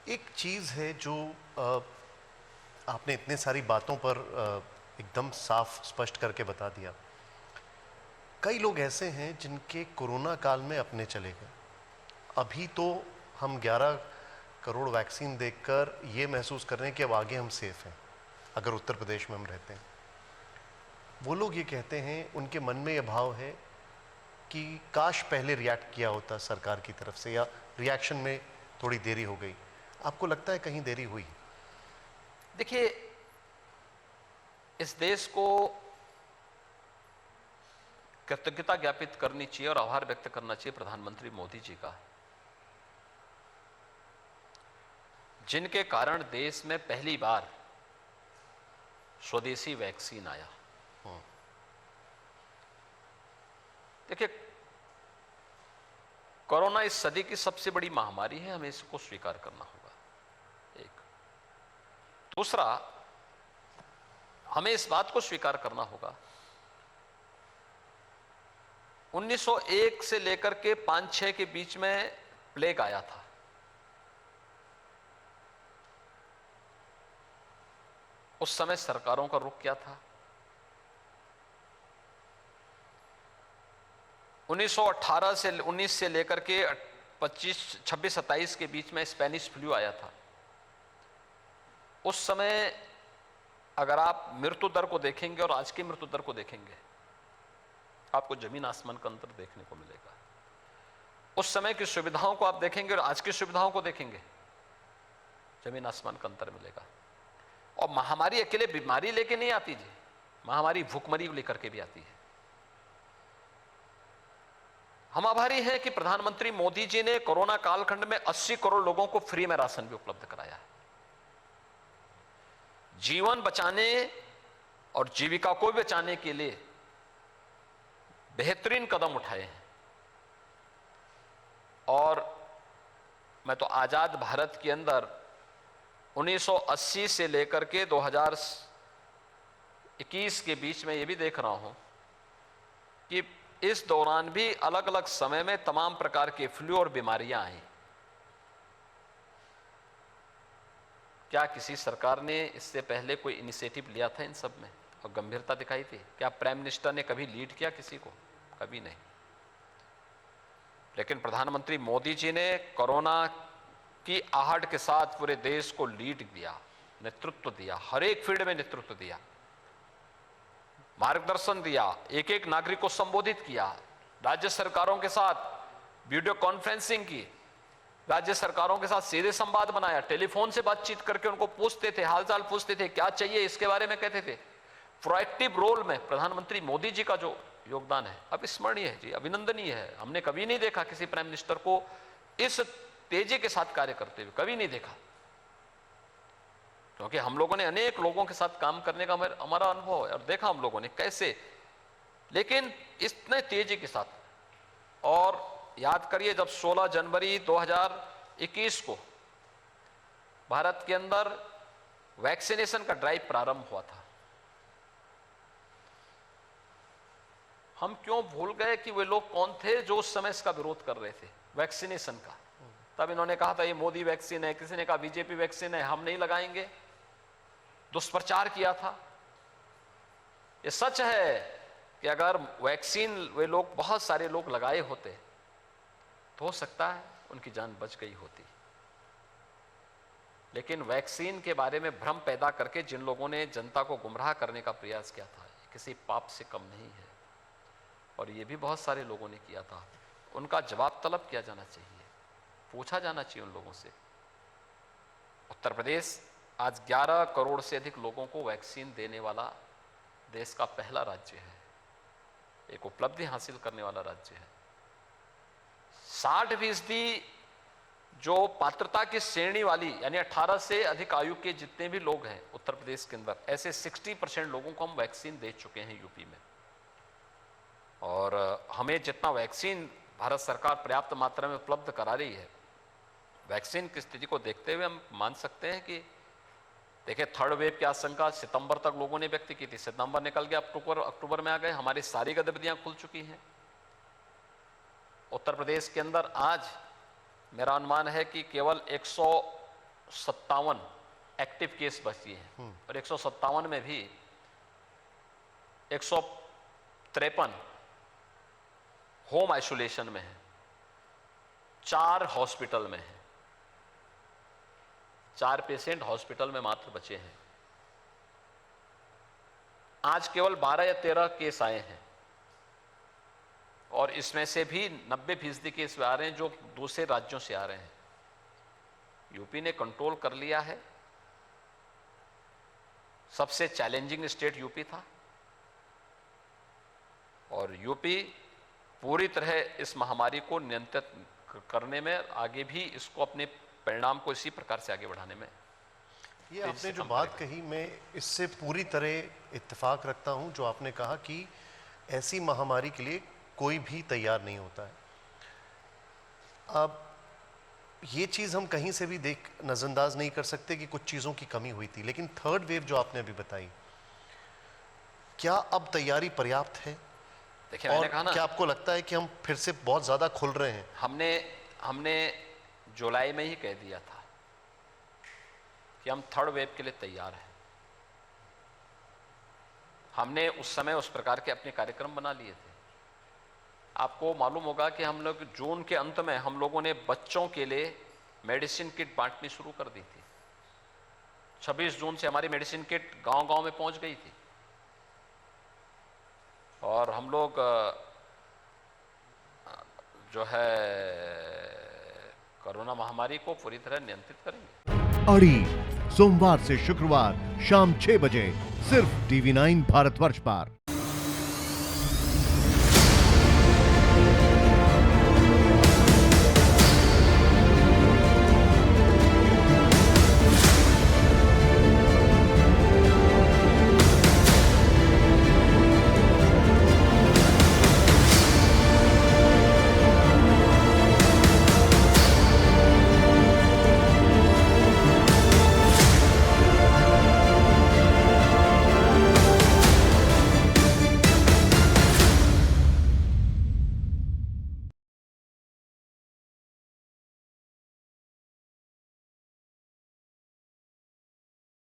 एक चीज़ है जो आपने इतने सारी बातों पर एकदम साफ स्पष्ट करके बता दिया। कई लोग ऐसे हैं जिनके कोरोना काल में अपने चले गए। अभी तो हम 11 करोड़ वैक्सीन देखकर ये महसूस कर रहे हैं कि अब आगे हम सेफ हैं, अगर उत्तर प्रदेश में हम रहते हैं। वो लोग ये कहते हैं, उनके मन में ये भाव है कि काश पहले रिएक्ट किया होता सरकार की तरफ से, या रिएक्शन में थोड़ी देरी हो गई। आपको लगता है कहीं देरी हुई? देखिए, इस देश को कृतज्ञता ज्ञापित करनी चाहिए और आभार व्यक्त करना चाहिए प्रधानमंत्री मोदी जी का, जिनके कारण देश में पहली बार स्वदेशी वैक्सीन आया। देखिए, कोरोना इस सदी की सबसे बड़ी महामारी है, हमें इसको स्वीकार करना होगा। एक दूसरा, हमें इस बात को स्वीकार करना होगा 1901 से लेकर के 5-6 के बीच में प्लेग आया था। उस समय सरकारों का रुख क्या था? 1918 से 19 से लेकर के 25, 26, 27 के बीच में स्पेनिश फ्लू आया था। उस समय अगर आप मृत्यु दर को देखेंगे और आज की मृत्यु दर को देखेंगे, आपको जमीन आसमान का अंतर देखने को मिलेगा। उस समय की सुविधाओं को आप देखेंगे और आज की सुविधाओं को देखेंगे, जमीन आसमान का अंतर मिलेगा। और महामारी अकेले बीमारी लेके नहीं आती जी, महामारी भूखमरी लेकर के भी आती है। हम आभारी हैं कि प्रधानमंत्री मोदी जी ने कोरोना कालखंड में 80 करोड़ लोगों को फ्री में राशन भी उपलब्ध कराया है। जीवन बचाने और जीविका को बचाने के लिए बेहतरीन कदम उठाए हैं। और मैं तो आजाद भारत के अंदर 1980 से लेकर के 2021 के बीच में यह भी देख रहा हूं कि इस दौरान भी अलग अलग समय में तमाम प्रकार के फ्लू और बीमारियां आई। क्या किसी सरकार ने इससे पहले कोई इनिशिएटिव लिया था इन सब में और गंभीरता दिखाई थी? क्या प्राइम मिनिस्टर ने कभी लीड किया किसी को? कभी नहीं। लेकिन प्रधानमंत्री मोदी जी ने कोरोना की आहट के साथ पूरे देश को लीड दिया, नेतृत्व दिया, हर एक फील्ड में नेतृत्व दिया, मार्गदर्शन दिया, एक एक नागरिक को संबोधित किया, राज्य सरकारों के साथ वीडियो कॉन्फ्रेंसिंग की, राज्य सरकारों के साथ सीधे संवाद बनाया, टेलीफोन से बातचीत करके उनको पूछते थे, हालचाल पूछते थे, क्या चाहिए इसके बारे में कहते थे। प्रोएक्टिव रोल में प्रधानमंत्री मोदी जी का जो योगदान है अविस्मरणीय है जी, अभिनंदनीय है। हमने कभी नहीं देखा किसी प्राइम मिनिस्टर को इस तेजी के साथ कार्य करते हुए, कभी नहीं देखा। क्योंकि हम लोगों ने अनेक लोगों के साथ काम करने का हमारा अनुभव है और देखा हम लोगों ने कैसे, लेकिन इतने तेजी के साथ। और याद करिए, जब 16 जनवरी 2021 को भारत के अंदर वैक्सीनेशन का ड्राइव प्रारंभ हुआ था, हम क्यों भूल गए कि वे लोग कौन थे जो उस समय इसका विरोध कर रहे थे, वैक्सीनेशन का? तब इन्होंने कहा था ये मोदी वैक्सीन है, किसी ने कहा बीजेपी वैक्सीन है, हम नहीं लगाएंगे, दुष्प्रचार किया था। ये सच है कि अगर वैक्सीन वे लोग, बहुत सारे लोग लगाए होते तो हो सकता है उनकी जान बच गई होती। लेकिन वैक्सीन के बारे में भ्रम पैदा करके जिन लोगों ने जनता को गुमराह करने का प्रयास किया था, किसी पाप से कम नहीं है। और ये भी बहुत सारे लोगों ने किया था। उनका जवाब तलब किया जाना चाहिए, पूछा जाना चाहिए उन लोगों से। उत्तर प्रदेश आज 11 करोड़ से अधिक लोगों को वैक्सीन देने वाला देश का पहला राज्य है, एक उपलब्धि हासिल करने वाला राज्य है। 60% जो पात्रता की श्रेणी वाली, यानी 18 से अधिक आयु के जितने भी लोग हैं उत्तर प्रदेश के अंदर, ऐसे 60% लोगों को हम वैक्सीन दे चुके हैं यूपी में। और हमें जितना वैक्सीन भारत सरकार पर्याप्त मात्रा में उपलब्ध करा रही है, वैक्सीन की स्थिति को देखते हुए हम मान सकते हैं कि देखिए, थर्ड वेव की आशंका सितंबर तक लोगों ने व्यक्त की थी, सितंबर निकल गया, अक्टूबर में आ गए, हमारी सारी गतिविधियां खुल चुकी हैं। उत्तर प्रदेश के अंदर आज मेरा अनुमान है कि केवल 157 एक्टिव केस बची हैं और 157 में भी 153 होम आइसोलेशन में है, 4 हॉस्पिटल में है, 4 पेशेंट हॉस्पिटल में मात्र बचे हैं। आज केवल 12 या 13 केस आए हैं और इसमें से भी 90% केस आ रहे हैं जो दूसरे राज्यों से आ रहे हैं। यूपी ने कंट्रोल कर लिया है। सबसे चैलेंजिंग स्टेट यूपी था और यूपी पूरी तरह इस महामारी को नियंत्रित करने में आगे भी इसको अपने परिणाम को इसी प्रकार से आगे बढ़ाने में ये आपने जो बात कही, मैं इससे पूरी तरह इत्तेफाक रखता हूं। जो आपने कहा कि ऐसी महामारी के लिए कोई भी तैयार नहीं होता है। अब ये चीज़ हम कहीं से भी नज़रअंदाज नहीं कर सकते कि कुछ चीज़ों की कमी हुई थी, लेकिन थर्ड वेव जो आपने अभी बताई, क्या अब तैयारी पर्याप्त है? देखिए, और मैंने कहा ना, क्या आपको लगता है कि हम फिर से बहुत ज़्यादा खुल रहे हैं? हमने जुलाई में ही कह दिया था कि हम थर्ड वेव के लिए तैयार हैं। हमने उस समय उस प्रकार के अपने कार्यक्रम बना लिए थे। आपको मालूम होगा कि हम लोग जून के अंत में हम लोगों ने बच्चों के लिए मेडिसिन किट बांटनी शुरू कर दी थी। 26 जून से हमारी मेडिसिन किट गांव-गांव में पहुंच गई थी और हम लोग जो है कोरोना महामारी को पूरी तरह नियंत्रित करेंगे। अड़ी सोमवार से शुक्रवार शाम 6 बजे सिर्फ TV9 भारतवर्ष पर।